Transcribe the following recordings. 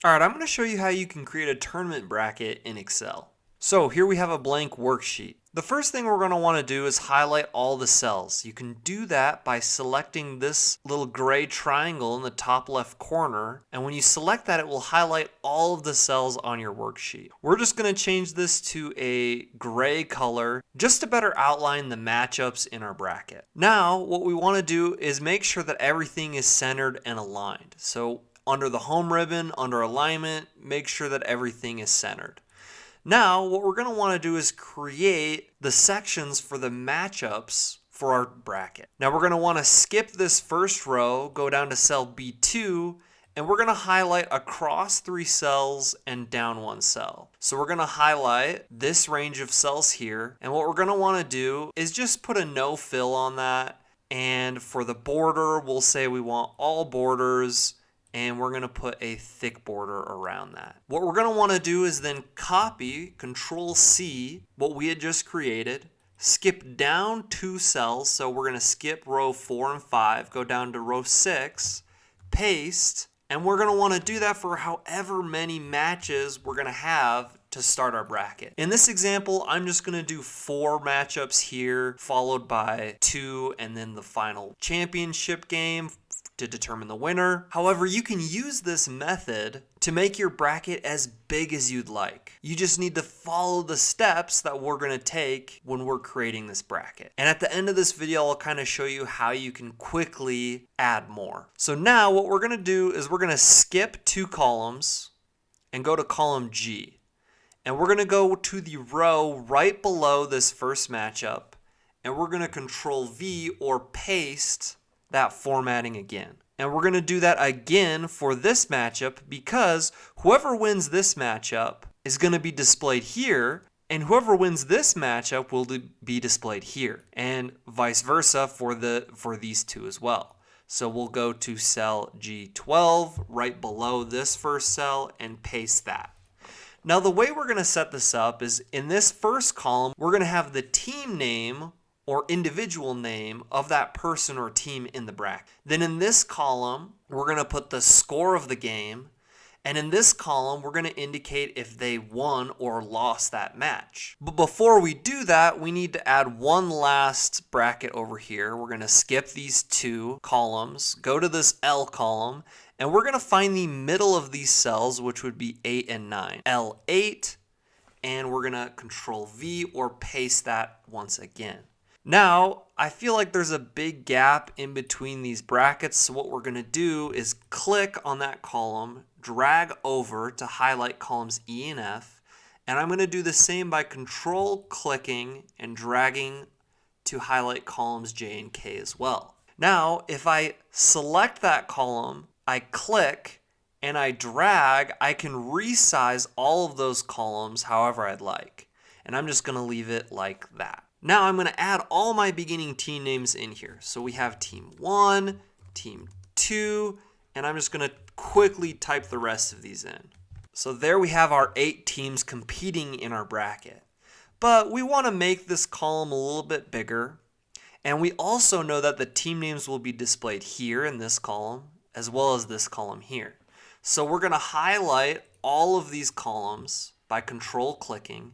All right, I'm going to show you how you can create a tournament bracket in Excel. So here we have a blank worksheet. The first thing we're going to want to do is highlight all the cells. You can do that by selecting this little gray triangle in the top left corner, and when you select that, it will highlight all of the cells on your worksheet. We're just going to change this to a gray color just to better outline the matchups in our bracket. Now what we want to do is make sure that everything is centered and aligned. So under the home ribbon, under alignment, make sure that everything is centered. Now, what we're going to want to do is create the sections for the matchups for our bracket. Now, we're going to want to skip this first row, go down to cell B2, and we're going to highlight across 3 cells and down 1 cell. So we're going to highlight this range of cells here, and what we're going to want to do is just put a no fill on that, and for the border, we'll say we want all borders, and we're going to put a thick border around that. What we're going to want to do is then copy, Control C, what we had just created, skip down 2 cells, so we're going to skip row 4 and 5, go down to row 6, paste, and we're going to want to do that for however many matches we're going to have to start our bracket. In this example, I'm just going to do 4 matchups here, followed by 2, and then the final championship game to determine the winner. However, you can use this method to make your bracket as big as you'd like. You just need to follow the steps that we're going to take when we're creating this bracket. And at the end of this video, I'll kind of show you how you can quickly add more. So now what we're going to do is we're going to skip 2 columns and go to column G. And we're going to go to the row right below this first matchup, and we're going to Control V or paste that formatting again. And we're going to do that again for this matchup because whoever wins this matchup is going to be displayed here, and whoever wins this matchup will be displayed here, and vice versa for these 2 as well. So we'll go to cell G12 right below this first cell and paste that. Now the way we're going to set this up is in this first column, we're going to have the team name or individual name of that person or team in the bracket. Then in this column, we're going to put the score of the game. And in this column, we're going to indicate if they won or lost that match. But before we do that, we need to add one last bracket over here. We're going to skip these 2 columns, go to this L column, and we're going to find the middle of these cells, which would be 8 and 9. L8, and we're going to Control V or paste that once again. Now, I feel like there's a big gap in between these brackets, so what we're going to do is click on that column, drag over to highlight columns E and F, and I'm going to do the same by control clicking and dragging to highlight columns J and K as well. Now, if I select that column, I click, and I drag, I can resize all of those columns however I'd like, and I'm just going to leave it like that. Now I'm going to add all my beginning team names in here. So we have team 1, team 2, and I'm just going to quickly type the rest of these in. So there we have our 8 teams competing in our bracket. But we want to make this column a little bit bigger. And we also know that the team names will be displayed here in this column, as well as this column here. So we're going to highlight all of these columns by control clicking.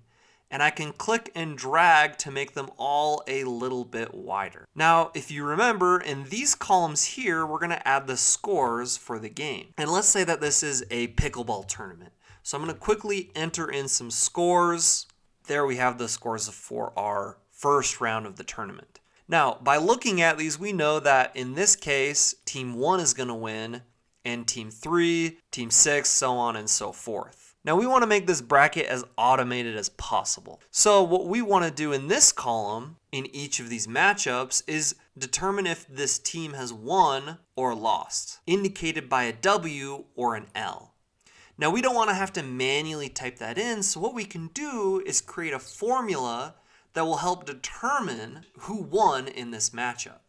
And I can click and drag to make them all a little bit wider. Now, if you remember, in these columns here, we're going to add the scores for the game. And let's say that this is a pickleball tournament. So I'm going to quickly enter in some scores. There we have the scores for our first round of the tournament. Now, by looking at these, we know that in this case, team 1 is going to win, and team 3, team 6, so on and so forth. Now we want to make this bracket as automated as possible. So what we want to do in this column, in each of these matchups, is determine if this team has won or lost, indicated by a W or an L. Now we don't want to have to manually type that in, so what we can do is create a formula that will help determine who won in this matchup.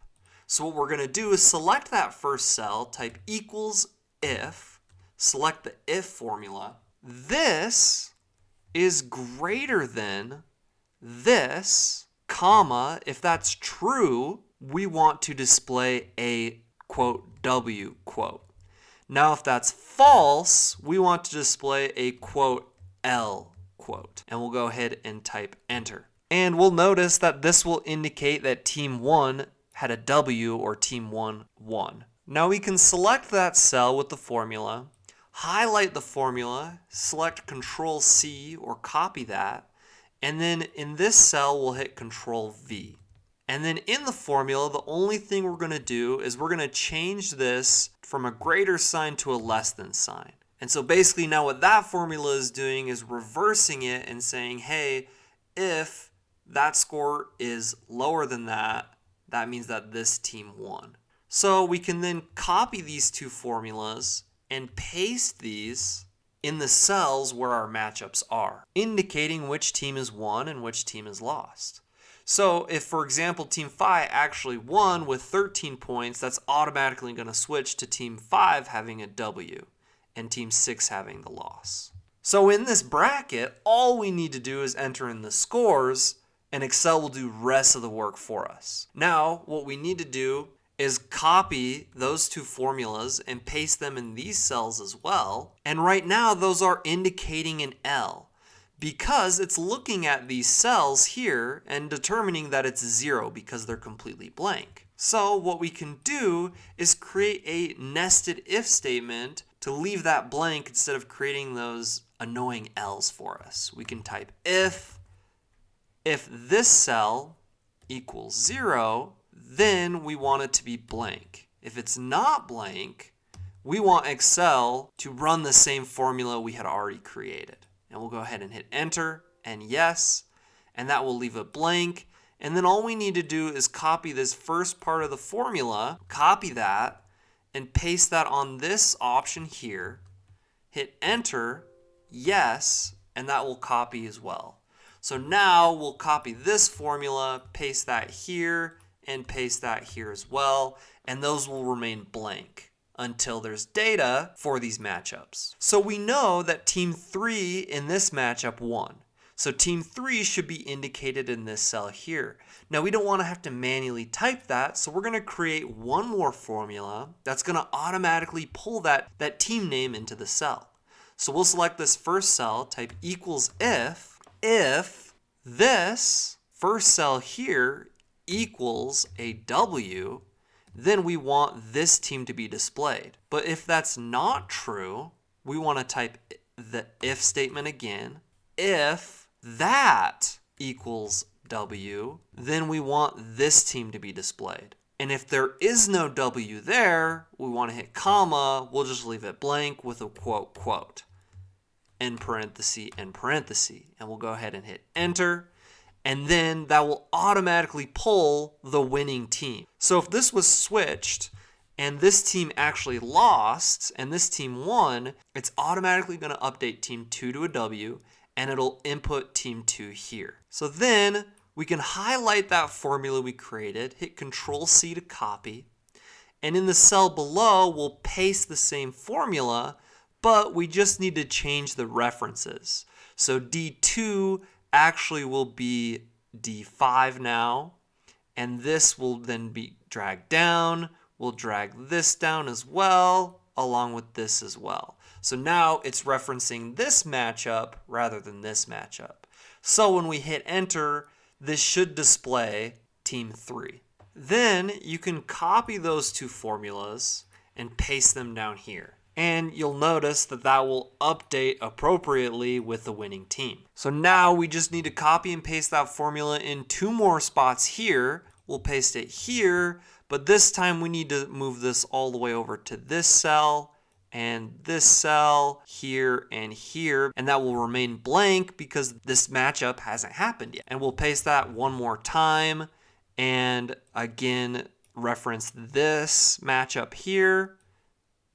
So what we're going to do is select that first cell, type equals if, select the if formula. This is greater than this, comma, if that's true, we want to display a quote W quote. Now, if that's false, we want to display a quote L quote. And we'll go ahead and type enter. And we'll notice that this will indicate that team 1 had a W or team 1 won. Now we can select that cell with the formula, highlight the formula, select Control C or copy that, and then in this cell we'll hit Control V. And then in the formula, the only thing we're going to do is we're going to change this from a greater sign to a less than sign. And so basically now what that formula is doing is reversing it and saying, hey, if that score is lower than that, that means that this team won. So we can then copy these two formulas and paste these in the cells where our matchups are, indicating which team has won and which team has lost. So if, for example, Team 5 actually won with 13 points, that's automatically going to switch to Team 5 having a W and Team 6 having the loss. So in this bracket, all we need to do is enter in the scores, and Excel will do the rest of the work for us. Now, what we need to do is copy those two formulas and paste them in these cells as well. And right now, those are indicating an L, because it's looking at these cells here and determining that it's 0 because they're completely blank. So what we can do is create a nested if statement to leave that blank instead of creating those annoying L's for us. We can type if this cell equals 0, then we want it to be blank. If it's not blank, we want Excel to run the same formula we had already created. And we'll go ahead and hit enter and yes, and that will leave it blank. And then all we need to do is copy this first part of the formula, copy that, and paste that on this option here, hit enter, yes, and that will copy as well. So now we'll copy this formula, paste that here, and paste that here as well, and those will remain blank until there's data for these matchups. So we know that Team 3 in this matchup won. So Team 3 should be indicated in this cell here. Now we don't want to have to manually type that, so we're going to create one more formula that's going to automatically pull that team name into the cell. So we'll select this first cell, type equals if this first cell here equals a W, then we want this team to be displayed. But if that's not true, we want to type the if statement again. If that equals W, then we want this team to be displayed. And if there is no W there, we want to hit comma, we'll just leave it blank with a quote, quote, end parenthesis, end parenthesis. And we'll go ahead and hit enter. And then that will automatically pull the winning team. So if this was switched and this team actually lost and this team won, it's automatically going to update team 2 to a W and it'll input team 2 here. So then we can highlight that formula we created, hit Control C to copy, and in the cell below we'll paste the same formula, but we just need to change the references. So D2 actually will be D5 now, and this will then be dragged down. We'll drag this down as well, along with this as well. So now it's referencing this matchup rather than this matchup. So when we hit enter, this should display team 3. Then you can copy those two formulas and paste them down here. And you'll notice that that will update appropriately with the winning team. So now we just need to copy and paste that formula in 2 more spots here. We'll paste it here, but this time we need to move this all the way over to this cell and this cell here and here, and that will remain blank because this matchup hasn't happened yet. And we'll paste that one more time and again reference this matchup here.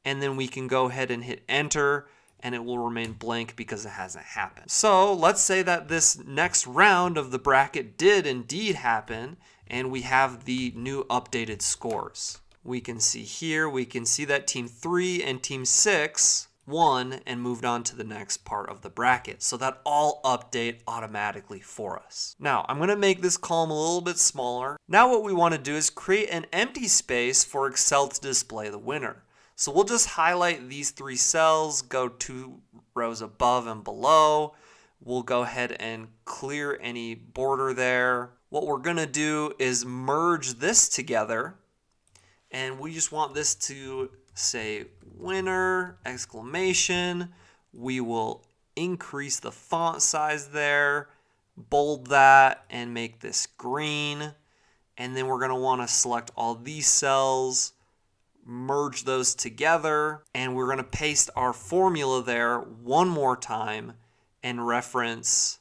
And then we can go ahead and hit enter and it will remain blank because it hasn't happened. So let's say that this next round of the bracket did indeed happen and we have the new updated scores. We can see here, we can see that team 3 and team 6 won and moved on to the next part of the bracket. So that all update automatically for us. Now I'm going to make this column a little bit smaller. Now what we want to do is create an empty space for Excel to display the winner. So we'll just highlight these 3 cells, go 2 rows above and below. We'll go ahead and clear any border there. What we're going to do is merge this together, and we just want this to say winner, exclamation. We will increase the font size there, bold that, and make this green. And then we're going to want to select all these cells, merge those together, and we're going to paste our formula there one more time and reference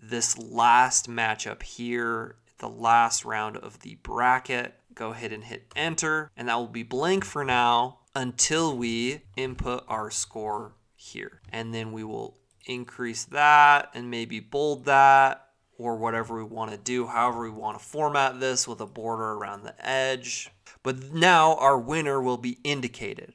this last matchup here, the last round of the bracket. Go ahead and hit enter, and that will be blank for now until we input our score here. And then we will increase that and maybe bold that, or whatever we want to do, however we want to format this with a border around the edge. But now our winner will be indicated.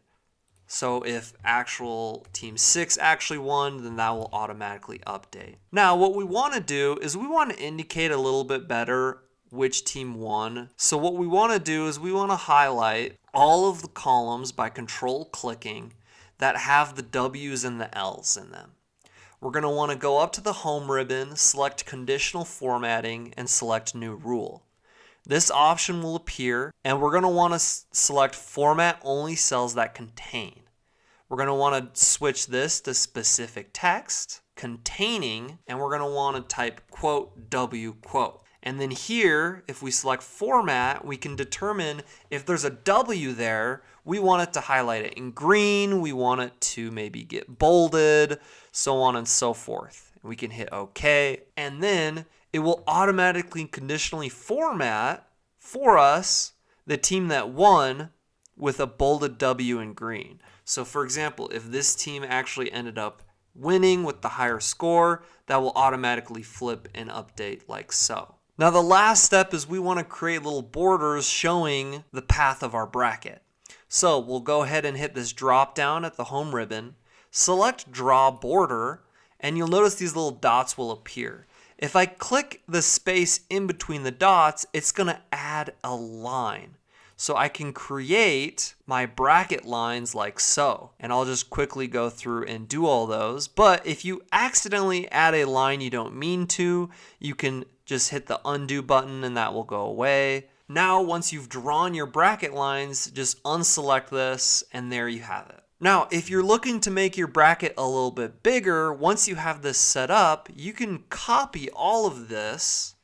So if actual team 6 actually won, then that will automatically update. Now what we want to do is we want to indicate a little bit better which team won. So what we want to do is we want to highlight all of the columns by control clicking that have the W's and the L's in them. We're going to want to go up to the home ribbon, select conditional formatting, and select new rule. This option will appear, and we're going to want to select format only cells that contain. We're going to want to switch this to specific text, containing, and we're going to want to type quote W quote. And then here, if we select format, we can determine if there's a W there, we want it to highlight it in green, we want it to maybe get bolded, so on and so forth. We can hit OK, and then it will automatically conditionally format for us the team that won with a bolded W in green. So for example, if this team actually ended up winning with the higher score, that will automatically flip and update like so. Now the last step is we want to create little borders showing the path of our bracket. So we'll go ahead and hit this drop down at the home ribbon, select draw border, and you'll notice these little dots will appear. If I click the space in between the dots, it's going to add a line. So I can create my bracket lines like so. And I'll just quickly go through and do all those. But if you accidentally add a line you don't mean to, you can just hit the undo button and that will go away. Now, once you've drawn your bracket lines, just unselect this and there you have it. Now, if you're looking to make your bracket a little bit bigger, once you have this set up, you can copy all of this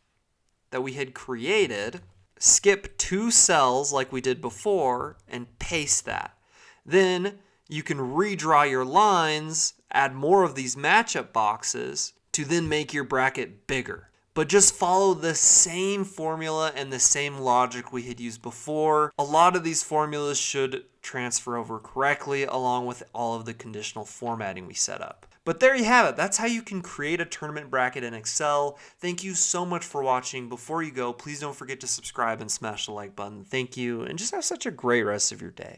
that we had created, skip 2 cells like we did before, and paste that. Then you can redraw your lines, add more of these matchup boxes to then make your bracket bigger. But just follow the same formula and the same logic we had used before. A lot of these formulas should transfer over correctly along with all of the conditional formatting we set up. But there you have it. That's how you can create a tournament bracket in Excel. Thank you so much for watching. Before you go, please don't forget to subscribe and smash the like button. Thank you, and just have such a great rest of your day.